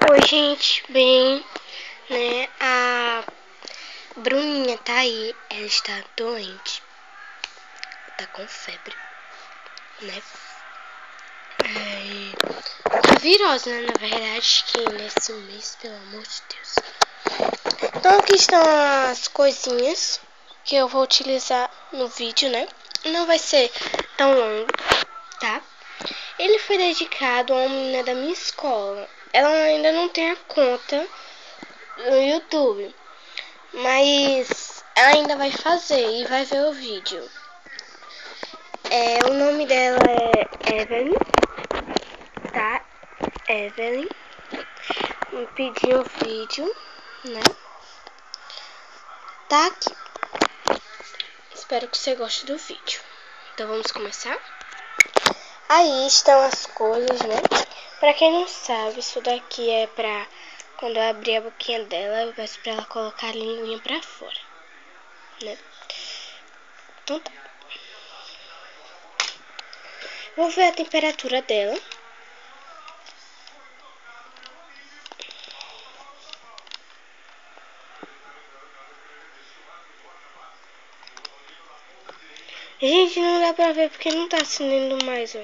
Oi, gente, bem, né, a Bruninha tá aí, ela está doente, tá com febre, né, tá virose, né, na verdade, que nesse mês, pelo amor de Deus. Então aqui estão as coisinhas que eu vou utilizar no vídeo, né, não vai ser tão longo, tá? Ele foi dedicado a uma menina da minha escola. Ela ainda não tem a conta no YouTube, mas ela ainda vai fazer e vai ver o vídeo. O nome dela é Evelyn, tá? Evelyn. Me pediu o vídeo, né? Tá aqui. Espero que você goste do vídeo. Então vamos começar? Aí estão as coisas, né? Pra quem não sabe, isso daqui é pra quando eu abrir a boquinha dela, eu peço pra ela colocar a linguinha pra fora, né? Então tá. Vou ver a temperatura dela. Gente, não dá pra ver porque não tá acendendo mais, ó.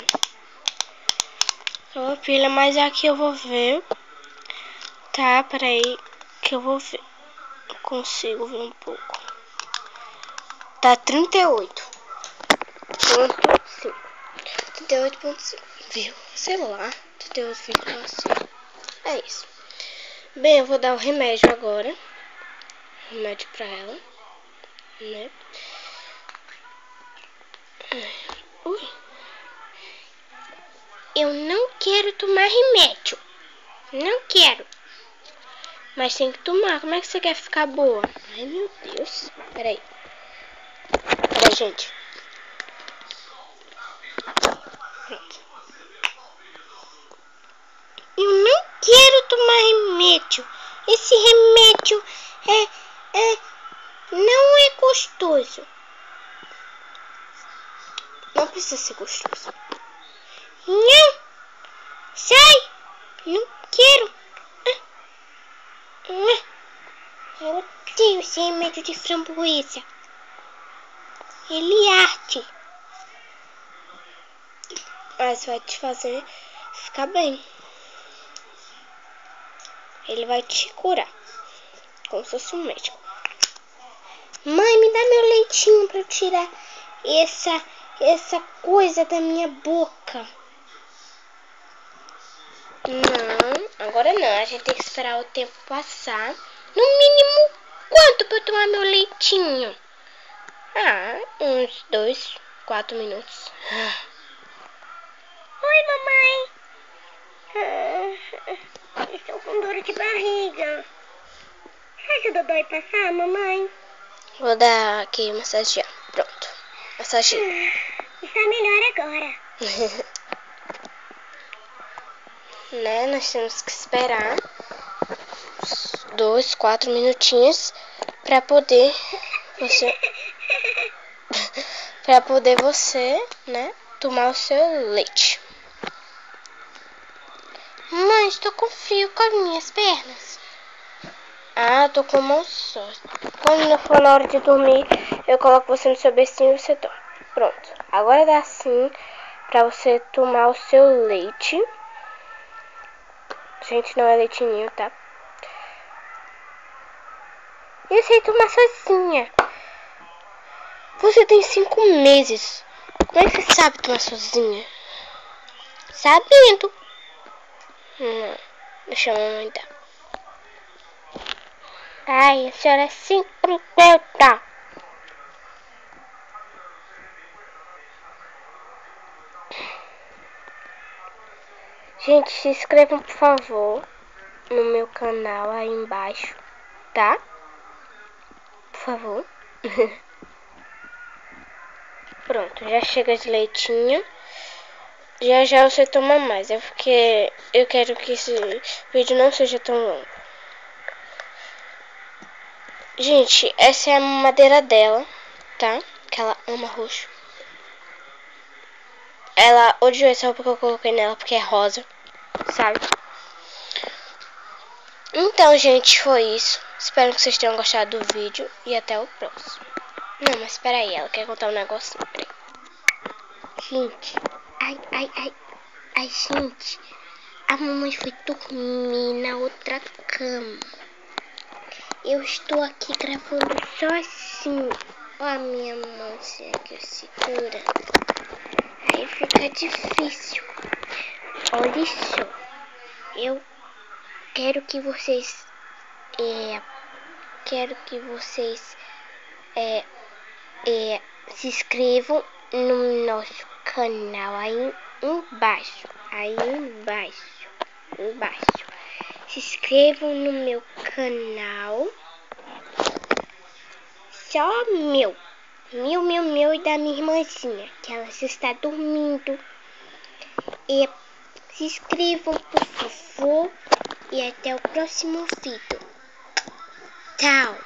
Só a pilha, mas aqui eu vou ver. Tá, peraí, que eu vou ver. Eu consigo ver um pouco. Tá 38,5. 38,5. Viu? Sei lá. 38,5. É isso. Bem, eu vou dar o remédio agora. Remédio pra ela, né? Ui. Eu não quero tomar remédio. Não quero. Mas tem que tomar. Como é que você quer ficar boa? Ai, meu Deus. Peraí. Peraí, gente. Pronto. Eu não quero tomar remédio. Esse remédio não é gostoso. Não precisa ser gostoso. Não. Sai. Não quero. Eu odeio esse remédio de framboesa. Ele arde. Mas vai te fazer ficar bem. Ele vai te curar. Como se fosse um médico. Mãe, me dá meu leitinho pra eu tirar essa coisa da minha boca. Não, agora não. A gente tem que esperar o tempo passar. No mínimo, quanto pra eu tomar meu leitinho? Uns 2, 4 minutos. Oi, mamãe. Estou com dor de barriga. Você ajuda o dói passar, mamãe? Vou dar aqui massagear. Pronto. Massageia. Está melhor agora. Né? Nós temos que esperar 2, 4 minutinhos pra poder você, né, tomar o seu leite. Mãe, estou com frio com as minhas pernas. Tô com mão só. Quando não for na hora de dormir, eu coloco você no seu bercinho e você toma. Pronto. Agora dá sim pra você tomar o seu leite. Gente, não é leitinho, tá? Eu sei tomar sozinha. Você tem 5 meses. Como é que você sabe tomar sozinha? Sabendo. Não. Deixa a mamãe dar. Ai, a senhora é 50. Gente, se inscrevam, por favor, no meu canal aí embaixo, tá? Por favor. Pronto, já chega de leitinho. Já já você toma mais. É porque eu quero que esse vídeo não seja tão longo. Gente, essa é a mamadeira dela, tá? Que ela ama roxo. Ela odiou essa roupa que eu coloquei nela porque é rosa, sabe? Então, gente, foi isso. Espero que vocês tenham gostado do vídeo e até o próximo. Não, mas espera aí, ela quer contar um negocinho. Peraí. Gente, ai, gente, a mamãe foi dormir na outra cama. Eu estou aqui gravando sozinho. Ó a minha mãozinha que eu seguro. Aí fica difícil. Olha só, eu quero que vocês se inscrevam no nosso canal aí embaixo. Se inscrevam no meu canal. Só meu e da minha irmãzinha, que ela está dormindo. E se inscrevam, por favor. E até o próximo vídeo. Tchau.